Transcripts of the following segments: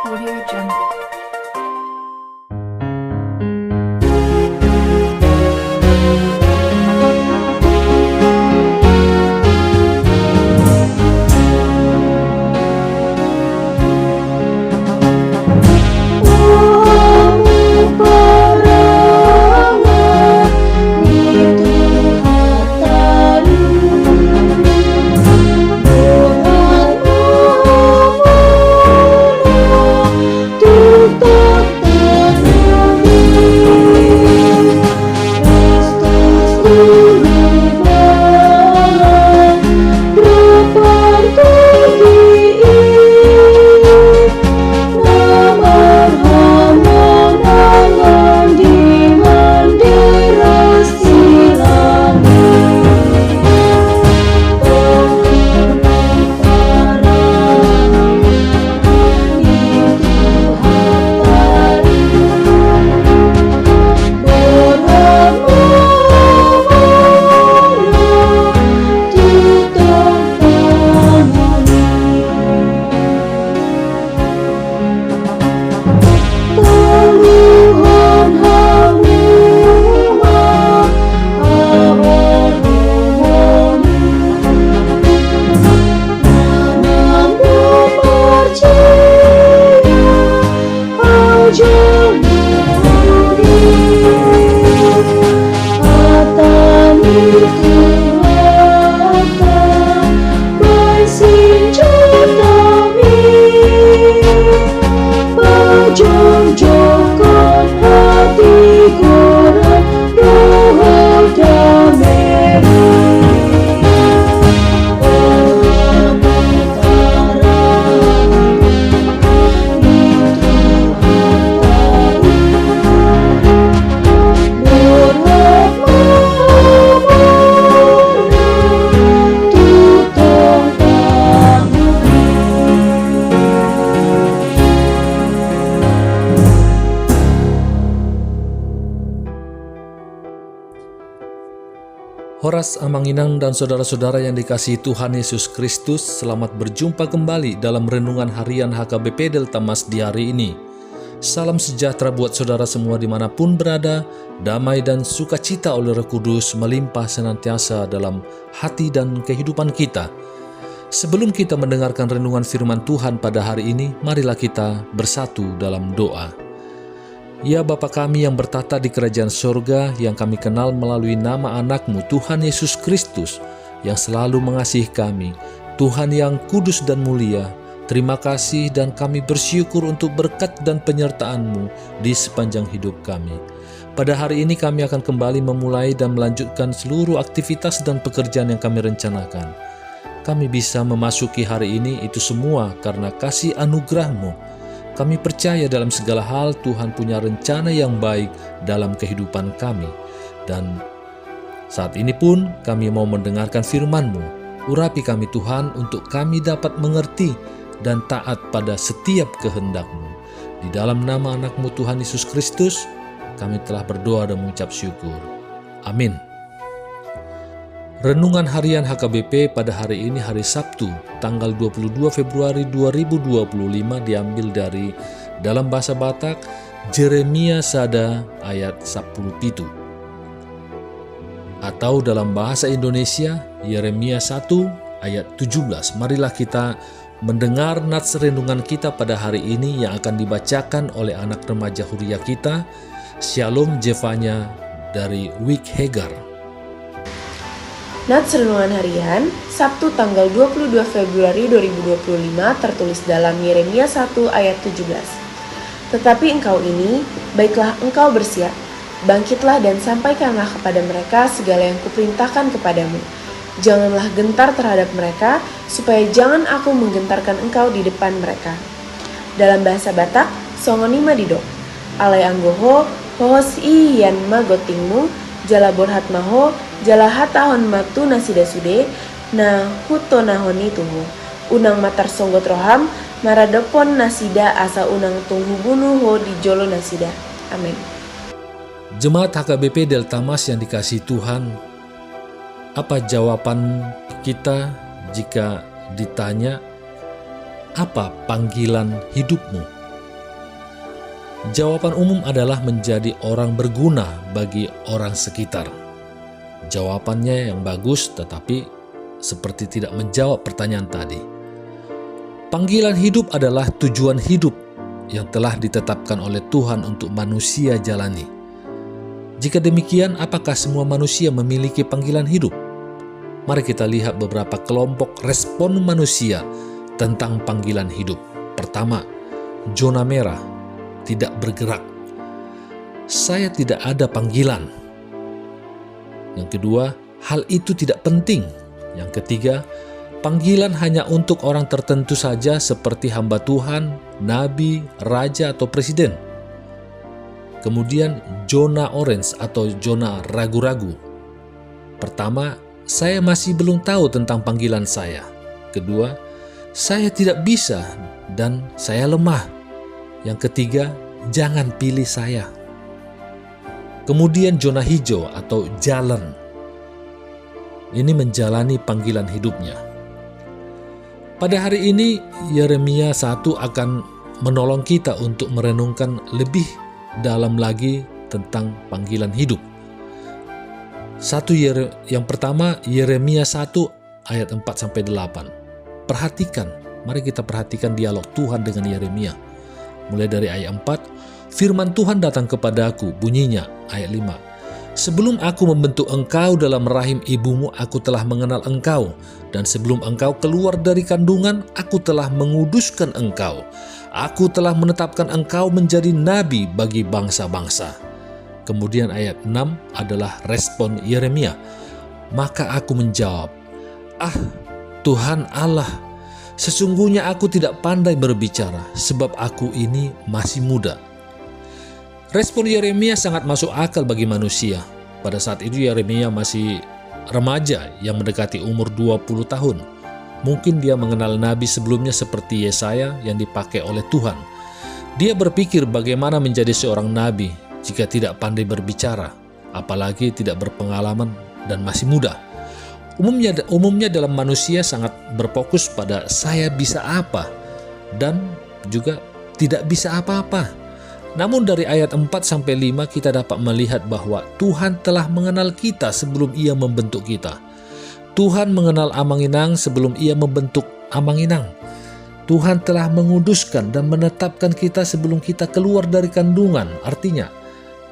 Audio Jungle. Horas Amanginang dan saudara-saudara yang dikasihi Tuhan Yesus Kristus, selamat berjumpa kembali dalam renungan harian HKBP Delta Mas di hari ini. Salam sejahtera buat saudara semua dimanapun berada, damai dan sukacita oleh Roh Kudus melimpah senantiasa dalam hati dan kehidupan kita. Sebelum kita mendengarkan renungan firman Tuhan pada hari ini, marilah kita bersatu dalam doa. Ya Bapa kami yang bertata di kerajaan surga, yang kami kenal melalui nama anak-Mu Tuhan Yesus Kristus, yang selalu mengasihi kami, Tuhan yang kudus dan mulia, terima kasih dan kami bersyukur untuk berkat dan penyertaan-Mu di sepanjang hidup kami. Pada hari ini kami akan kembali memulai dan melanjutkan seluruh aktivitas dan pekerjaan yang kami rencanakan. Kami bisa memasuki hari ini itu semua karena kasih anugerah-Mu. Kami percaya dalam segala hal Tuhan punya rencana yang baik dalam kehidupan kami. Dan saat ini pun kami mau mendengarkan firman-Mu. Urapi kami Tuhan untuk kami dapat mengerti dan taat pada setiap kehendak-Mu. Di dalam nama anak-Mu Tuhan Yesus Kristus, kami telah berdoa dan mengucap syukur. Amin. Renungan harian HKBP pada hari ini hari Sabtu, tanggal 22 Februari 2025 diambil dari dalam bahasa Batak, Jeremia Sada ayat 10 atau dalam bahasa Indonesia, Yeremia 1 ayat 17. Marilah kita mendengar nats renungan kita pada hari ini yang akan dibacakan oleh anak remaja Huria kita, Shalom Jevanya dari Wik Hegar. Nats Renungan Harian, Sabtu tanggal 22 Februari 2025 tertulis dalam Yeremia 1 ayat 17. Tetapi engkau ini, baiklah engkau bersiap, bangkitlah dan sampaikanlah kepada mereka segala yang kuperintahkan kepadamu. Janganlah gentar terhadap mereka, supaya jangan aku menggentarkan engkau di depan mereka. Dalam bahasa Batak, songonima didok, alai anggoho, hohos i yan magotingmu, jala borhat maho, jala hatahon matu nasida sude, na huto nahoni tuhu. Unang matar songgot roham, maradopon nasida asa unang tunghu bunuh ho di jolo nasida. Amin. Jemaat HKBP Delta Mas yang dikasihi Tuhan, apa jawaban kita jika ditanya, apa panggilan hidupmu? Jawaban umum adalah menjadi orang berguna bagi orang sekitar. Jawabannya yang bagus, tetapi seperti tidak menjawab pertanyaan tadi. Panggilan hidup adalah tujuan hidup yang telah ditetapkan oleh Tuhan untuk manusia jalani. Jika demikian, apakah semua manusia memiliki panggilan hidup? Mari kita lihat beberapa kelompok respon manusia tentang panggilan hidup. Pertama, zona merah, tidak bergerak. Saya tidak ada panggilan. Yang kedua, hal itu tidak penting. Yang ketiga, panggilan hanya untuk orang tertentu saja seperti hamba Tuhan, nabi, raja, atau presiden. Kemudian zona orange atau zona ragu-ragu. Pertama, saya masih belum tahu tentang panggilan saya. Kedua, saya tidak bisa dan saya lemah. Yang ketiga, jangan pilih saya. Kemudian zona hijau atau jalan. Ini menjalani panggilan hidupnya. Pada hari ini, Yeremia 1 akan menolong kita untuk merenungkan lebih dalam lagi tentang panggilan hidup. Yang pertama, Yeremia 1 ayat 4-8. Perhatikan, mari kita perhatikan dialog Tuhan dengan Yeremia. Mulai dari ayat 4, firman Tuhan datang kepadaku, bunyinya, ayat 5. Sebelum aku membentuk engkau dalam rahim ibumu, aku telah mengenal engkau. Dan sebelum engkau keluar dari kandungan, aku telah menguduskan engkau. Aku telah menetapkan engkau menjadi nabi bagi bangsa-bangsa. Kemudian ayat 6 adalah respon Yeremia. Maka aku menjawab, Tuhan Allah, sesungguhnya aku tidak pandai berbicara, sebab aku ini masih muda. Respon Yeremia sangat masuk akal bagi manusia. Pada saat itu Yeremia masih remaja yang mendekati umur 20 tahun. Mungkin dia mengenal nabi sebelumnya seperti Yesaya yang dipakai oleh Tuhan. Dia berpikir bagaimana menjadi seorang nabi jika tidak pandai berbicara, apalagi tidak berpengalaman dan masih muda. Umumnya dalam manusia sangat berfokus pada saya bisa apa dan juga tidak bisa apa-apa. Namun dari ayat 4-5 kita dapat melihat bahwa Tuhan telah mengenal kita sebelum Ia membentuk kita. Tuhan mengenal Amanginang sebelum Ia membentuk Amanginang. Tuhan telah menguduskan dan menetapkan kita sebelum kita keluar dari kandungan. Artinya,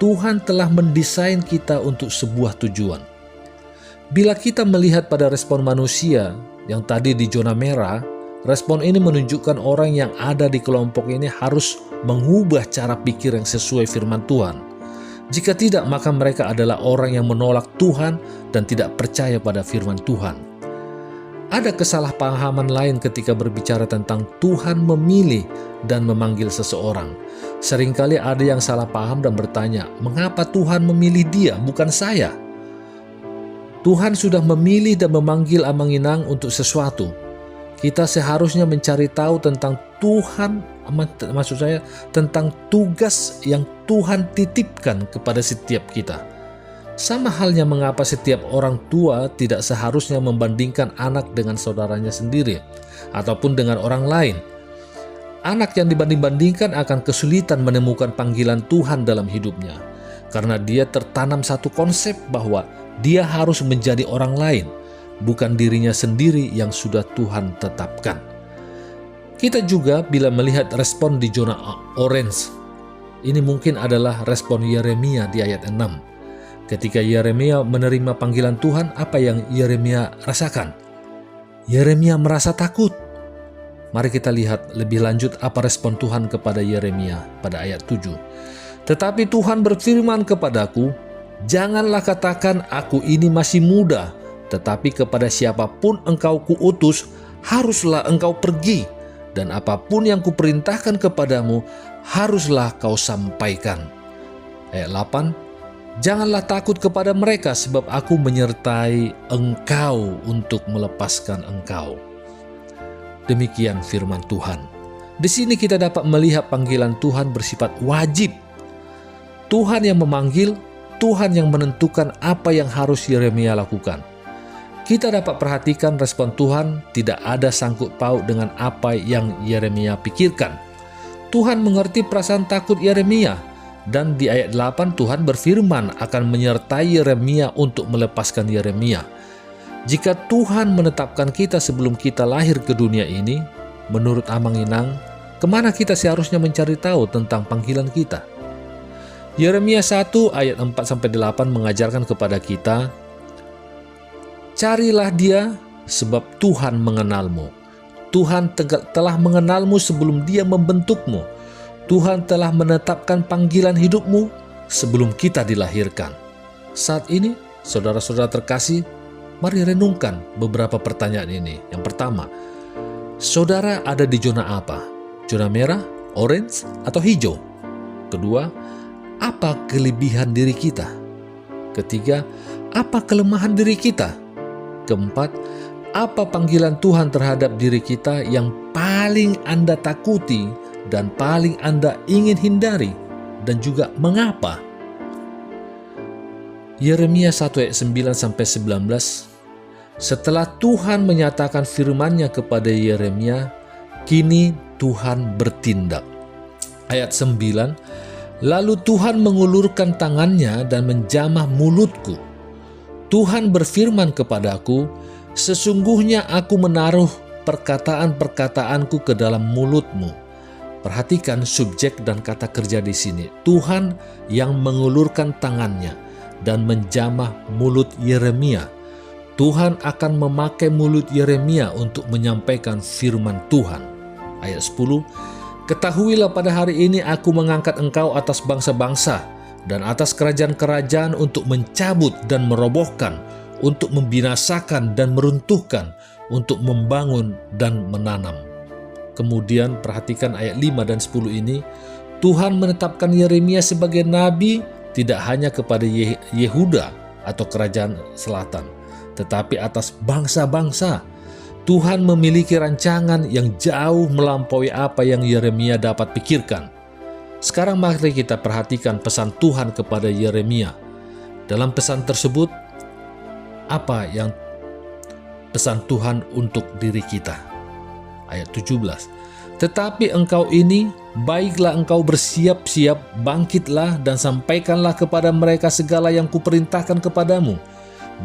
Tuhan telah mendesain kita untuk sebuah tujuan. Bila kita melihat pada respon manusia yang tadi di zona merah, respon ini menunjukkan orang yang ada di kelompok ini harus mengubah cara pikir yang sesuai firman Tuhan. Jika tidak, maka mereka adalah orang yang menolak Tuhan dan tidak percaya pada firman Tuhan. Ada kesalahpahaman lain ketika berbicara tentang Tuhan memilih dan memanggil seseorang. Seringkali ada yang salah paham dan bertanya, mengapa Tuhan memilih dia, bukan saya? Tuhan sudah memilih dan memanggil Amanginang untuk sesuatu. Kita seharusnya mencari tahu tentang Tuhan, tentang tugas yang Tuhan titipkan kepada setiap kita. Sama halnya mengapa setiap orang tua tidak seharusnya membandingkan anak dengan saudaranya sendiri ataupun dengan orang lain. Anak yang dibanding-bandingkan akan kesulitan menemukan panggilan Tuhan dalam hidupnya, karena dia tertanam satu konsep bahwa dia harus menjadi orang lain, bukan dirinya sendiri yang sudah Tuhan tetapkan. Kita juga bila melihat respon di zona orange, ini mungkin adalah respon Yeremia di ayat 6. Ketika Yeremia menerima panggilan Tuhan, apa yang Yeremia rasakan? Yeremia merasa takut. Mari kita lihat lebih lanjut apa respon Tuhan kepada Yeremia pada ayat 7. Tetapi Tuhan berfirman kepadaku, janganlah katakan aku ini masih muda, tetapi kepada siapapun engkau kuutus, haruslah engkau pergi, dan apapun yang kuperintahkan kepadamu, haruslah kau sampaikan. Ayat 8, janganlah takut kepada mereka, sebab aku menyertai engkau untuk melepaskan engkau. Demikian firman Tuhan. Di sini kita dapat melihat panggilan Tuhan bersifat wajib. Tuhan yang memanggil, Tuhan yang menentukan apa yang harus Yeremia lakukan. Kita dapat perhatikan respon Tuhan tidak ada sangkut paut dengan apa yang Yeremia pikirkan. Tuhan mengerti perasaan takut Yeremia, dan di ayat 8 Tuhan berfirman akan menyertai Yeremia untuk melepaskan Yeremia. Jika Tuhan menetapkan kita sebelum kita lahir ke dunia ini, menurut Amang Inang, kemana kita seharusnya mencari tahu tentang panggilan kita? Yeremia 1 ayat 4-8 mengajarkan kepada kita, carilah Dia sebab Tuhan mengenalmu. Tuhan telah mengenalmu sebelum Dia membentukmu. Tuhan telah menetapkan panggilan hidupmu sebelum kita dilahirkan. Saat ini, saudara-saudara terkasih, mari renungkan beberapa pertanyaan ini. Yang pertama, saudara ada di zona apa? Zona merah, orange, atau hijau? Kedua, apa kelebihan diri kita? Ketiga, apa kelemahan diri kita? Keempat, apa panggilan Tuhan terhadap diri kita yang paling Anda takuti dan paling Anda ingin hindari, dan juga mengapa? Yeremia 1 ayat 9-19, setelah Tuhan menyatakan firman-Nya kepada Yeremia, kini Tuhan bertindak. Ayat 9, lalu Tuhan mengulurkan tangannya dan menjamah mulutku. Tuhan berfirman kepadaku, sesungguhnya aku menaruh perkataan-perkataanku ke dalam mulutmu. Perhatikan subjek dan kata kerja di sini. Tuhan yang mengulurkan tangannya dan menjamah mulut Yeremia. Tuhan akan memakai mulut Yeremia untuk menyampaikan firman Tuhan. Ayat 10, ketahuilah pada hari ini aku mengangkat engkau atas bangsa-bangsa dan atas kerajaan-kerajaan untuk mencabut dan merobohkan, untuk membinasakan dan meruntuhkan, untuk membangun dan menanam. Kemudian perhatikan ayat 5 dan 10 ini, Tuhan menetapkan Yeremia sebagai nabi tidak hanya kepada Yehuda atau kerajaan selatan, tetapi atas bangsa-bangsa. Tuhan memiliki rancangan yang jauh melampaui apa yang Yeremia dapat pikirkan. Sekarang mari kita perhatikan pesan Tuhan kepada Yeremia. Dalam pesan tersebut, apa yang pesan Tuhan untuk diri kita? Ayat 17, tetapi engkau ini, baiklah engkau bersiap-siap, bangkitlah dan sampaikanlah kepada mereka segala yang kuperintahkan kepadamu.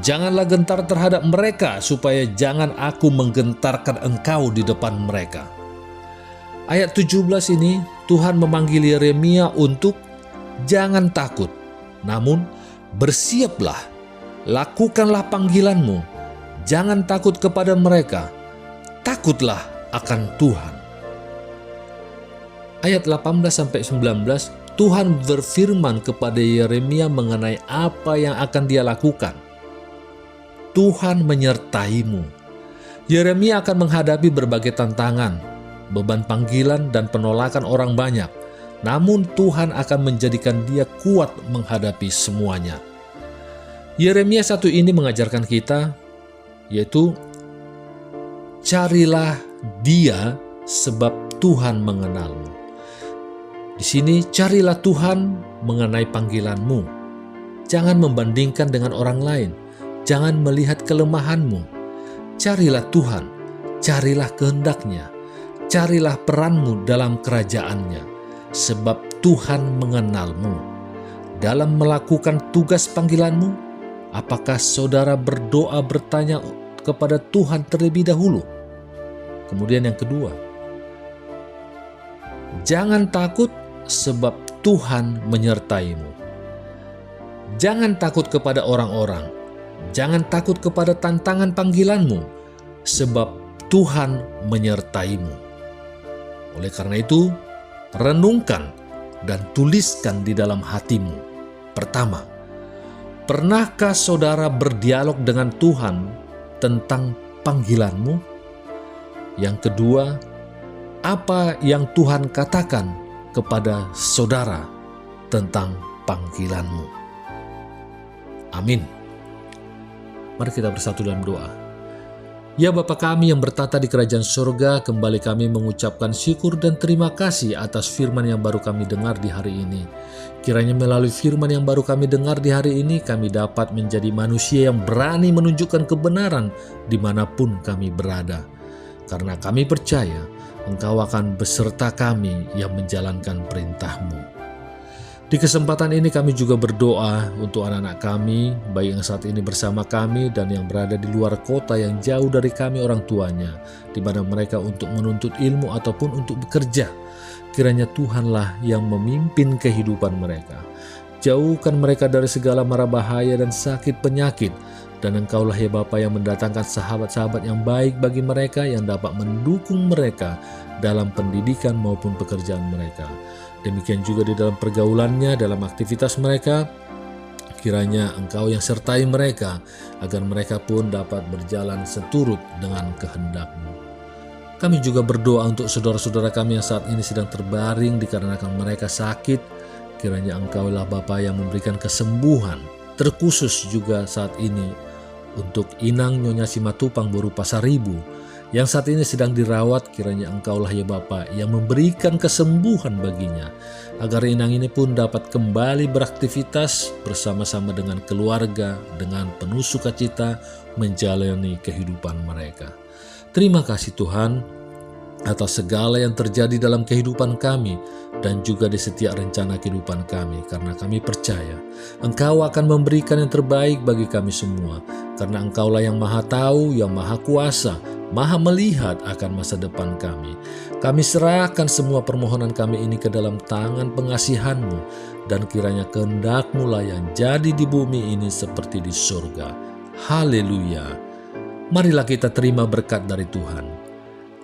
Janganlah gentar terhadap mereka, supaya jangan aku menggentarkan engkau di depan mereka. Ayat 17 ini, Tuhan memanggil Yeremia untuk jangan takut, namun bersiaplah, lakukanlah panggilanmu, jangan takut kepada mereka, takutlah akan Tuhan. Ayat 18-19, Tuhan berfirman kepada Yeremia mengenai apa yang akan dia lakukan. Tuhan menyertaimu. Yeremia akan menghadapi berbagai tantangan, beban panggilan dan penolakan orang banyak. Namun Tuhan akan menjadikan dia kuat menghadapi semuanya. Yeremia 1 ini mengajarkan kita, yaitu carilah Dia sebab Tuhan mengenalmu. Di sini carilah Tuhan mengenai panggilanmu. Jangan membandingkan dengan orang lain. Jangan melihat kelemahanmu. Carilah Tuhan, carilah kehendak-Nya, carilah peranmu dalam kerajaan-Nya, sebab Tuhan mengenalmu. Dalam melakukan tugas panggilanmu, apakah saudara berdoa bertanya kepada Tuhan terlebih dahulu? Kemudian yang kedua, jangan takut sebab Tuhan menyertaimu. Jangan takut kepada orang-orang. Jangan takut kepada tantangan panggilanmu, sebab Tuhan menyertaimu. Oleh karena itu, renungkan dan tuliskan di dalam hatimu. Pertama, pernahkah saudara berdialog dengan Tuhan tentang panggilanmu? Yang kedua, apa yang Tuhan katakan kepada saudara tentang panggilanmu? Amin. Mari kita bersatu dalam doa. Ya Bapa kami yang bertata di kerajaan surga, kembali kami mengucapkan syukur dan terima kasih atas firman yang baru kami dengar di hari ini. Kiranya melalui firman yang baru kami dengar di hari ini, kami dapat menjadi manusia yang berani menunjukkan kebenaran dimanapun kami berada. Karena kami percaya Engkau akan beserta kami yang menjalankan perintah-Mu. Di kesempatan ini kami juga berdoa untuk anak-anak kami, baik yang saat ini bersama kami dan yang berada di luar kota yang jauh dari kami orang tuanya, di mana mereka untuk menuntut ilmu ataupun untuk bekerja. Kiranya Tuhanlah yang memimpin kehidupan mereka. Jauhkan mereka dari segala mara bahaya dan sakit penyakit, dan Engkaulah ya Bapa yang mendatangkan sahabat-sahabat yang baik bagi mereka yang dapat mendukung mereka dalam pendidikan maupun pekerjaan mereka. Demikian juga di dalam pergaulannya, dalam aktivitas mereka, kiranya Engkau yang sertai mereka, agar mereka pun dapat berjalan seturut dengan kehendak-Mu. Kami juga berdoa untuk saudara-saudara kami yang saat ini sedang terbaring dikarenakan mereka sakit. Kiranya Engkaulah Bapa yang memberikan kesembuhan, terkhusus juga saat ini untuk Inang Nyonya Simatupang Boru Pasaribu, yang saat ini sedang dirawat. Kiranya Engkaulah ya Bapa yang memberikan kesembuhan baginya, agar Inang ini pun dapat kembali beraktivitas bersama-sama dengan keluarga dengan penuh sukacita menjalani kehidupan mereka. Terima kasih Tuhan atas segala yang terjadi dalam kehidupan kami dan juga di setiap rencana kehidupan kami, karena kami percaya Engkau akan memberikan yang terbaik bagi kami semua, karena Engkaulah yang Maha Tahu, yang Maha Kuasa, Maha melihat akan masa depan kami. Kami serahkan semua permohonan kami ini ke dalam tangan pengasihan-Mu, dan kiranya kehendak-Mu lah yang jadi di bumi ini seperti di surga. Haleluya. Marilah kita terima berkat dari Tuhan.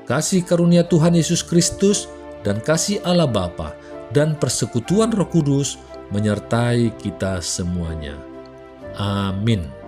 Kasih karunia Tuhan Yesus Kristus dan kasih Allah Bapa dan persekutuan Roh Kudus menyertai kita semuanya. Amin.